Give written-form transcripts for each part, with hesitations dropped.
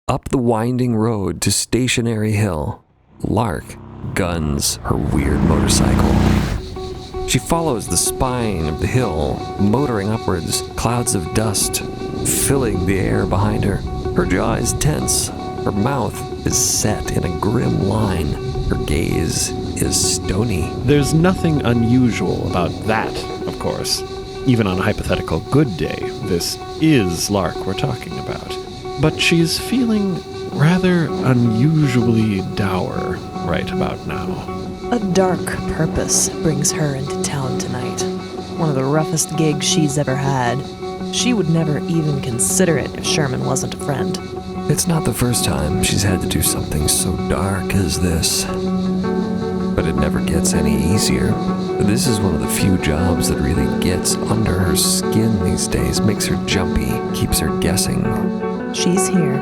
Up the winding road to Stationary Hill, Lark guns her weird motorcycle. She follows the spine of the hill, motoring upwards, clouds of dust filling the air behind her. Her jaw is tense. Her mouth is set in a grim line. Her gaze is stony. There's nothing unusual about that, of course. Even on a hypothetical good day, this is Lark we're talking about. But she's feeling rather unusually dour right about now. A dark purpose brings her into town tonight. One of the roughest gigs she's ever had. She would never even consider it if Sherman wasn't a friend. It's not the first time she's had to do something so dark as this. But it never gets any easier. This is one of the few jobs that really gets under her skin these days, makes her jumpy, keeps her guessing. She's here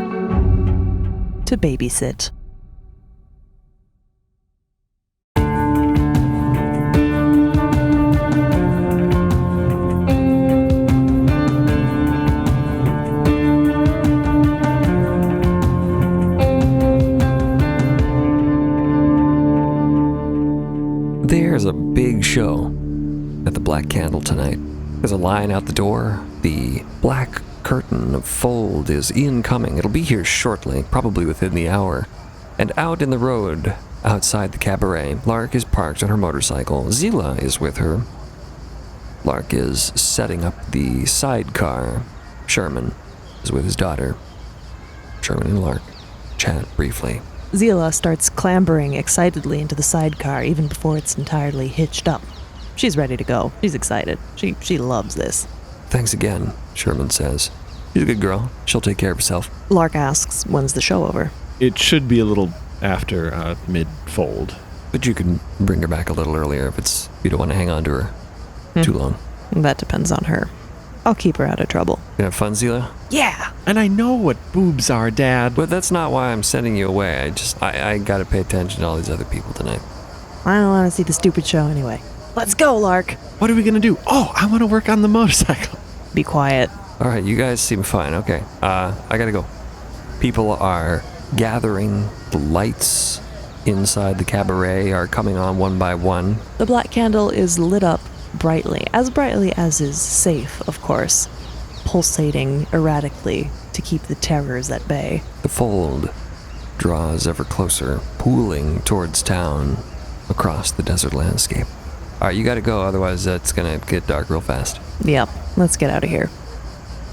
to babysit. There's a big show at the Black Candle tonight. There's a line out the door. The black curtain of fold is incoming. It'll be here shortly, probably within the hour. And out in the road, outside the cabaret, Lark is parked on her motorcycle. Zila is with her. Lark is setting up the sidecar. Sherman is with his daughter. Sherman and Lark chat briefly. Zila starts clambering excitedly into the sidecar even before it's entirely hitched up. She's ready to go. She's excited. She loves this. Thanks again, Sherman says. She's a good girl. She'll take care of herself. Lark asks, when's the show over? It should be a little after mid-fold. But you can bring her back a little earlier if you don't want to hang on to her too long. That depends on her. I'll keep her out of trouble. You have fun, Zila? Yeah! And I know what boobs are, Dad. But that's not why I'm sending you away. I gotta pay attention to all these other people tonight. I don't want to see the stupid show anyway. Let's go, Lark! What are we gonna do? Oh, I want to work on the motorcycle. Be quiet. Alright, you guys seem fine. Okay, I gotta go. People are gathering. The lights inside the cabaret are coming on one by one. The Black Candle is lit up brightly as is safe, of course, pulsating erratically to keep the terrors at bay. The fold draws ever closer, pooling towards town across the desert landscape. Alright, you gotta go, otherwise it's gonna get dark real fast. Yep, let's get out of here.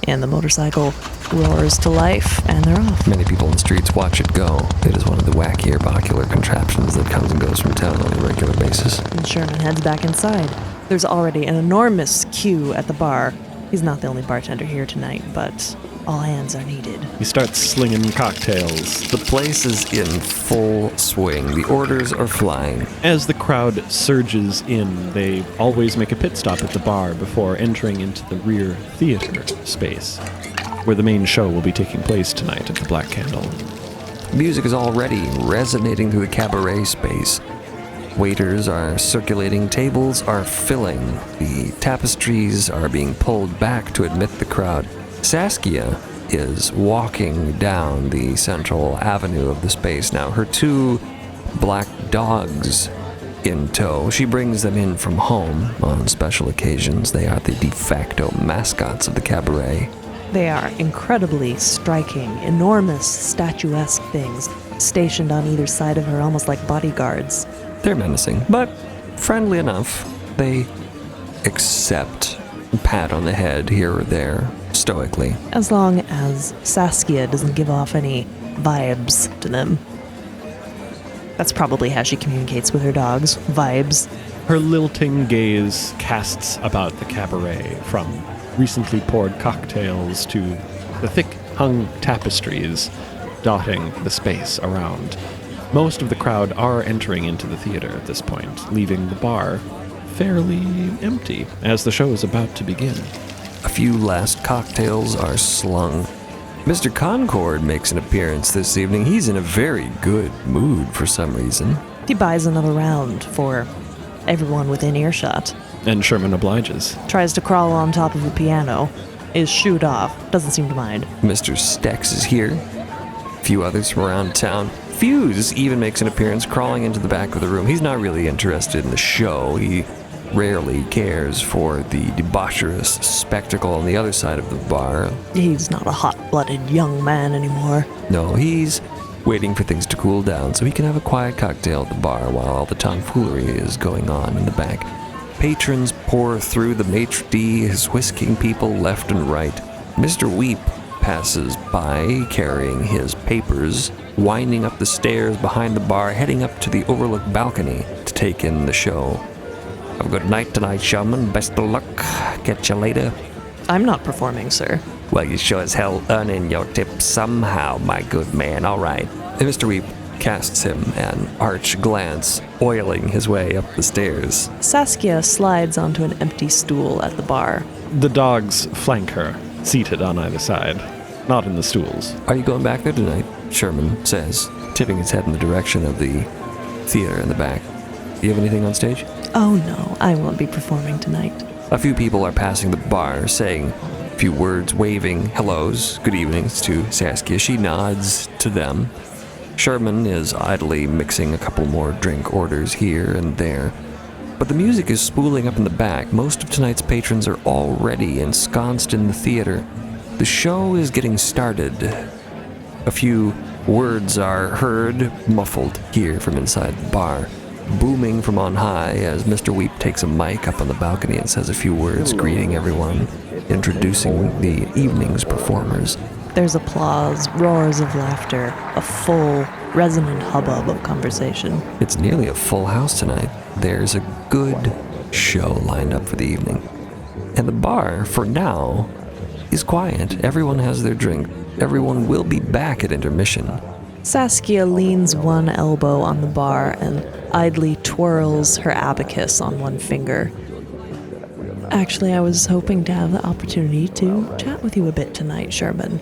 And the motorcycle roars to life, and they're off. Many people in the streets watch it go. It is one of the wacky herbocular contraptions that comes and goes from town on a regular basis. And Sherman heads back inside. There's already an enormous queue at the bar. He's not the only bartender here tonight, but all hands are needed. He starts slinging cocktails. The place is in full swing. The orders are flying. As the crowd surges in, they always make a pit stop at the bar before entering into the rear theater space, where the main show will be taking place tonight at the Black Candle. Music is already resonating through the cabaret space. Waiters are circulating, tables are filling, the tapestries are being pulled back to admit the crowd. Saskia is walking down the central avenue of the space now, her two black dogs in tow. She brings them in from home on special occasions. They are the de facto mascots of the cabaret. They are incredibly striking, enormous, statuesque things, stationed on either side of her, almost like bodyguards. They're menacing, but friendly enough. They accept a pat on the head here or there, stoically. As long as Saskia doesn't give off any vibes to them. That's probably how she communicates with her dogs, vibes. Her lilting gaze casts about the cabaret, from recently poured cocktails to the thick hung tapestries dotting the space around. Most of the crowd are entering into the theater at this point, leaving the bar fairly empty as the show is about to begin. A few last cocktails are slung. Mr. Concord makes an appearance this evening. He's in a very good mood for some reason. He buys another round for everyone within earshot. And Sherman obliges. Tries to crawl on top of the piano. Is shooed off. Doesn't seem to mind. Mr. Stex is here. A few others from around town. Infuse even makes an appearance crawling into the back of the room. He's not really interested in the show. He rarely cares for the debaucherous spectacle on the other side of the bar. He's not a hot-blooded young man anymore. No, he's waiting for things to cool down so he can have a quiet cocktail at the bar while all the tomfoolery is going on in the back. Patrons pour through the maitre d', whisking people left and right. Mr. Weep passes by carrying his papers, winding up the stairs behind the bar, heading up to the overlook balcony to take in the show. Have a good night tonight, Shaman. Best of luck. Catch you later. I'm not performing, sir. Well, you sure as hell earning your tip somehow, my good man. All right. And Mr. Weep casts him an arch glance, oiling his way up the stairs. Saskia slides onto an empty stool at the bar. The dogs flank her, seated on either side, not in the stools. Are you going back there tonight? Sherman says, tipping his head in the direction of the theater in the back. Do you have anything on stage? Oh no, I won't be performing tonight. A few people are passing the bar, saying a few words, waving hellos, good evenings to Saskia. She nods to them. Sherman is idly mixing a couple more drink orders here and there. But the music is spooling up in the back. Most of tonight's patrons are already ensconced in the theater. The show is getting started. A few words are heard, muffled here from inside the bar, booming from on high as Mr. Weep takes a mic up on the balcony and says a few words, greeting everyone, introducing the evening's performers. There's applause, roars of laughter, a full, resonant hubbub of conversation. It's nearly a full house tonight. There's a good show lined up for the evening. And the bar, for now, is quiet. Everyone has their drink. Everyone will be back at intermission. Saskia leans one elbow on the bar and idly twirls her abacus on one finger. Actually, I was hoping to have the opportunity to chat with you a bit tonight, Sherman.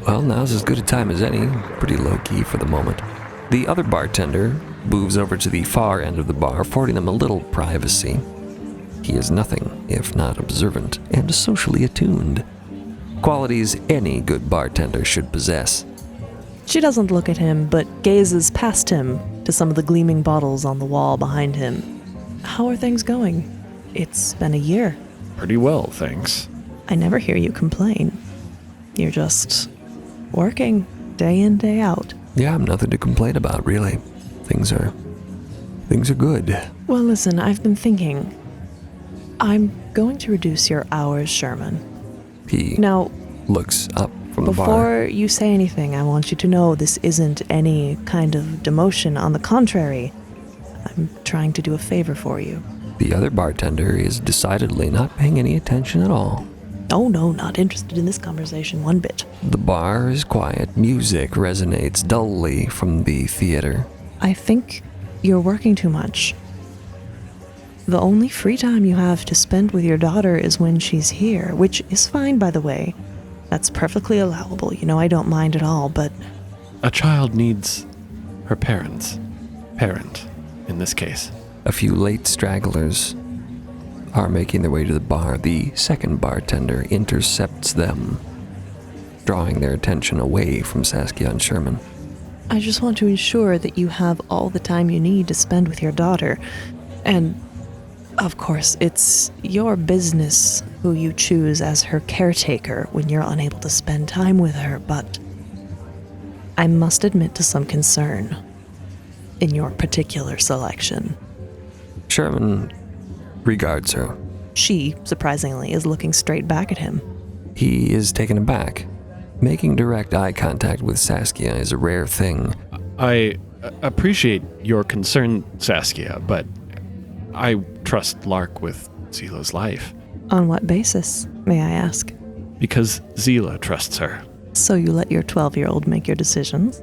Well, now's as good a time as any. Pretty low-key for the moment. The other bartender moves over to the far end of the bar, affording them a little privacy. He is nothing if not observant and socially attuned. Qualities any good bartender should possess. She doesn't look at him, but gazes past him to some of the gleaming bottles on the wall behind him. How are things going? It's been a year. Pretty well, thanks. I never hear you complain. You're just working day in, day out. Yeah, nothing to complain about, really. Things are good. Well, listen, I've been thinking. I'm going to reduce your hours, Sherman. He Now, looks up from the bar. before you say anything, I want you to know this isn't any kind of demotion. On the contrary, I'm trying to do a favor for you. The other bartender is decidedly not paying any attention at all. Oh no, not interested in this conversation one bit. The bar is quiet. Music resonates dully from the theater. I think you're working too much. The only free time you have to spend with your daughter is when she's here, which is fine, by the way. That's perfectly allowable. You know, I don't mind at all, but... A child needs her parents. Parent, in this case. A few late stragglers are making their way to the bar. The second bartender intercepts them, drawing their attention away from Saskia and Sherman. I just want to ensure that you have all the time you need to spend with your daughter. And, of course, it's your business who you choose as her caretaker when you're unable to spend time with her, but I must admit to some concern in your particular selection. Sherman regards her. She, surprisingly, is looking straight back at him. He is taken aback. Making direct eye contact with Saskia is a rare thing. I appreciate your concern, Saskia, but I trust Lark with Zila's life. On what basis, may I ask? Because Zila trusts her. So you let your 12-year-old make your decisions?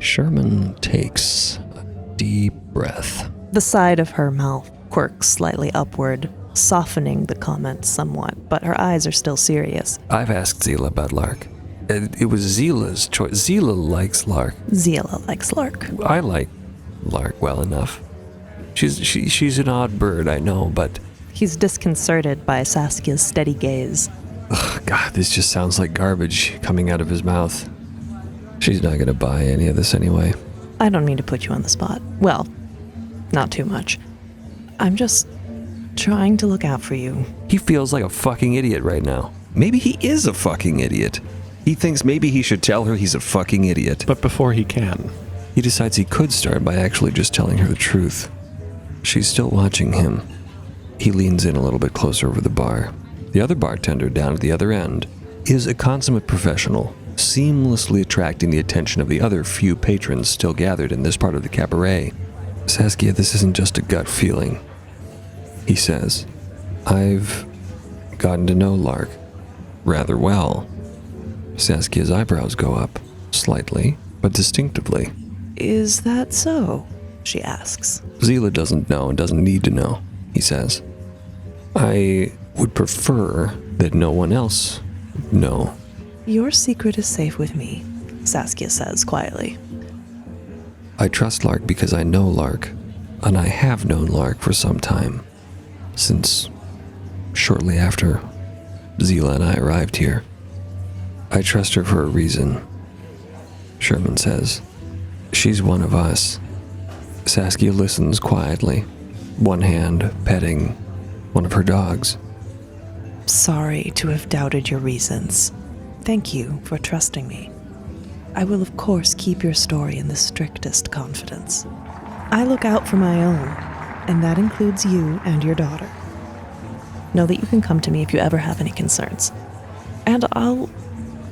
Sherman takes a deep breath. The side of her mouth quirks slightly upward, softening the comment somewhat, but her eyes are still serious. I've asked Zila about Lark. It was Zila's choice. Zila likes Lark. Zila likes Lark. I like Lark well enough. She's an odd bird, I know, but... He's disconcerted by Saskia's steady gaze. Ugh, God, this just sounds like garbage coming out of his mouth. She's not gonna buy any of this anyway. I don't mean to put you on the spot. Well, not too much. I'm just trying to look out for you. He feels like a fucking idiot right now. Maybe he is a fucking idiot. He thinks maybe he should tell her he's a fucking idiot. But before he can, He decides he could start by actually just telling her the truth. She's still watching him. He leans in a little bit closer over the bar. The other bartender down at the other end is a consummate professional, seamlessly attracting the attention of the other few patrons still gathered in this part of the cabaret. Saskia, this isn't just a gut feeling, he says. I've gotten to know Lark rather well. Saskia's eyebrows go up, slightly, but distinctively. Is that so? She asks. Zila doesn't know and doesn't need to know, he says. I would prefer that no one else know. Your secret is safe with me, Saskia says quietly. I trust Lark because I know Lark, and I have known Lark for some time, since shortly after Zila and I arrived here. I trust her for a reason, Sherman says. She's one of us. Saskia listens quietly, one hand petting one of her dogs. Sorry to have doubted your reasons. Thank you for trusting me. I will of course keep your story in the strictest confidence. I look out for my own, and that includes you and your daughter. Know that you can come to me if you ever have any concerns. And I'll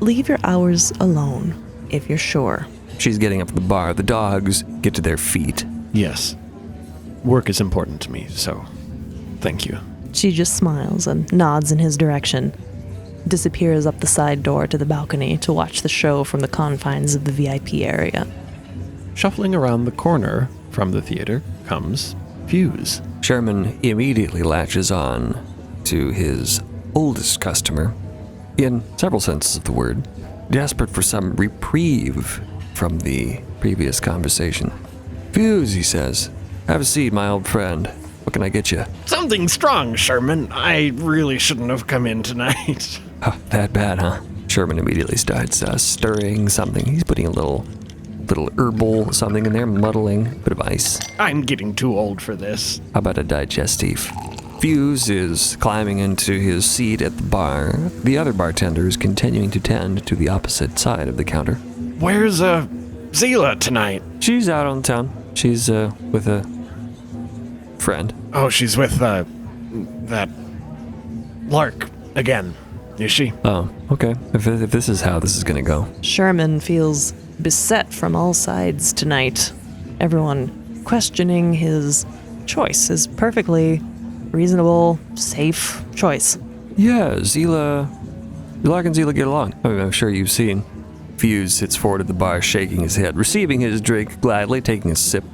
leave your hours alone, if you're sure. She's getting up from the bar. The dogs get to their feet. yes, work is important to me, so thank you. She just smiles and nods in his direction, disappears up the side door to the balcony to watch the show from the confines of the VIP area. Shuffling around the corner from the theater comes Fuse. Sherman immediately latches on to his oldest customer, in several senses of the word, desperate for some reprieve from the previous conversation. Fuse, he says. Have a seat, my old friend. What can I get you? Something strong, Sherman. I really shouldn't have come in tonight. Oh, that bad, huh? Sherman immediately starts stirring something. He's putting a little herbal something in there, muddling, a bit of ice. I'm getting too old for this. How about a digestive? Fuse is climbing into his seat at the bar. The other bartender is continuing to tend to the opposite side of the counter. Where's Zila tonight? She's out on town. She's with a friend. Oh, she's with that Lark again, is she? Oh, okay. If this is how this is gonna go. Sherman feels beset from all sides tonight. Everyone questioning his choice, his perfectly reasonable, safe choice. Yeah, Lark and Zila get along. I mean, I'm sure you've seen. Fuse sits forward at the bar, shaking his head, receiving his drink gladly, taking a sip.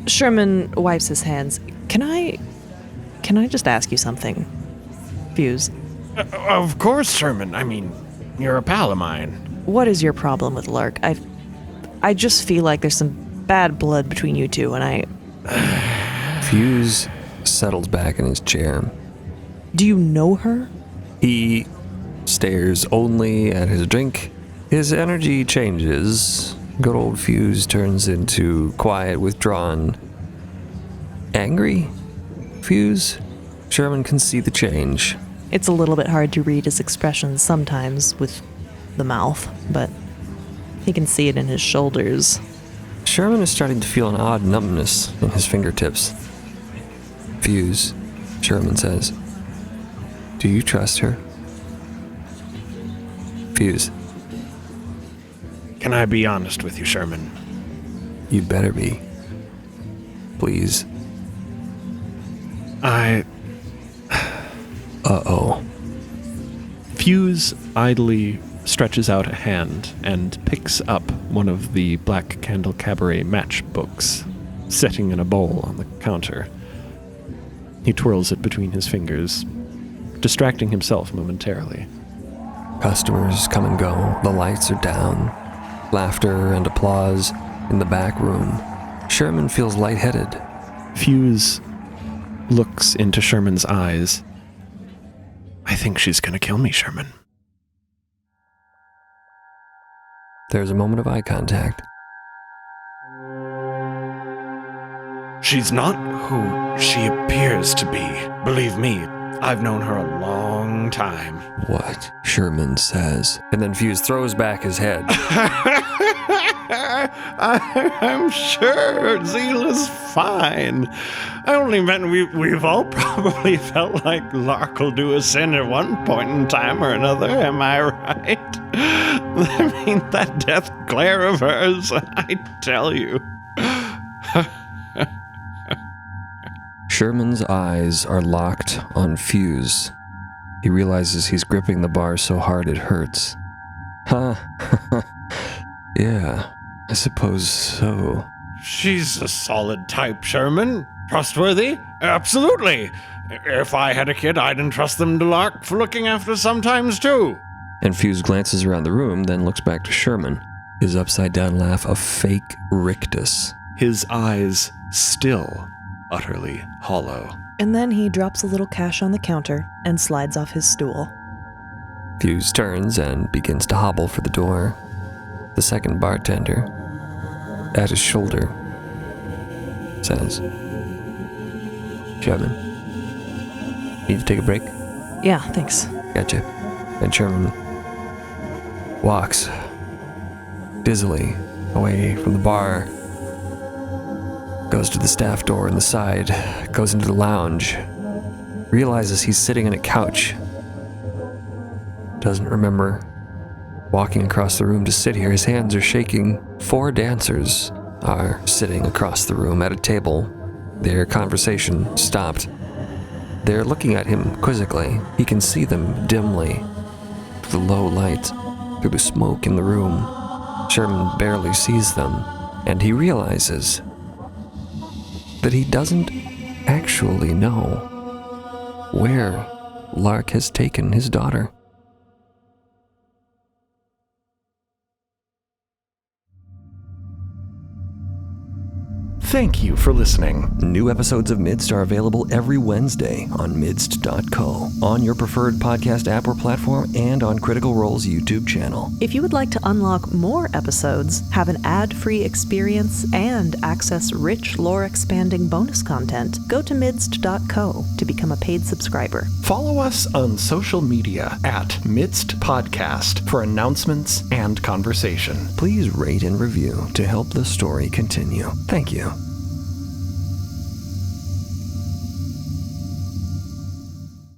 Sherman wipes his hands. Can I just ask you something, Fuse? Of course, Sherman. I mean, you're a pal of mine. What is your problem with Lark? I just feel like there's some bad blood between you two, and Fuse settles back in his chair. Do you know her? He stares only at his drink. His energy changes. Good old Fuse turns into quiet, withdrawn, angry Fuse. Sherman can see the change. It's a little bit hard to read his expressions sometimes with the mouth, but he can see it in his shoulders. Sherman is starting to feel an odd numbness in his fingertips. Fuse, Sherman says. Do you trust her? Fuse. Can I be honest with you, Sherman? You'd better be. Please. Uh-oh. Fuse idly stretches out a hand and picks up one of the Black Candle Cabaret matchbooks, setting in a bowl on the counter. He twirls it between his fingers, distracting himself momentarily. Customers come and go. The lights are down. Laughter and applause in the back room. Sherman feels lightheaded. Fuse looks into Sherman's eyes. I think she's gonna kill me, Sherman. There's a moment of eye contact. She's not who she appears to be. Believe me, I've known her a long time. What? Sherman says. And then Fuse throws back his head. I'm sure Zila's fine. I only meant we've all probably felt like Lark will do a sin at one point in time or another, am I right? I mean, that death glare of hers, I tell you. Sherman's eyes are locked on Fuse. He realizes he's gripping the bar so hard it hurts. Huh. Yeah, I suppose so. She's a solid type, Sherman. Trustworthy? Absolutely. If I had a kid, I'd entrust them to Lark for looking after sometimes, too. And Fuse glances around the room, then looks back to Sherman, his upside-down laugh a fake rictus. His eyes still utterly hollow. And then he drops a little cash on the counter and slides off his stool. Fuse turns and begins to hobble for the door. The second bartender, at his shoulder, says, Sherman, need to take a break? Yeah, thanks. Gotcha. And Sherman walks dizzily away from the bar, goes to the staff door in the side, goes into the lounge, realizes he's sitting on a couch, doesn't remember walking across the room to sit here. His hands are shaking. 4 dancers are sitting across the room at a table. Their conversation stopped. They're looking at him quizzically. He can see them dimly through the low light, through the smoke in the room. Sherman barely sees them, and he realizes that he doesn't actually know where Lark has taken his daughter. Thank you for listening. New episodes of Midst are available every Wednesday on midst.co, on your preferred podcast app or platform, and on Critical Role's YouTube channel. If you would like to unlock more episodes, have an ad-free experience, and access rich lore-expanding bonus content, go to midst.co to become a paid subscriber. Follow us on social media at Midst Podcast for announcements and conversation. Please rate and review to help the story continue. Thank you.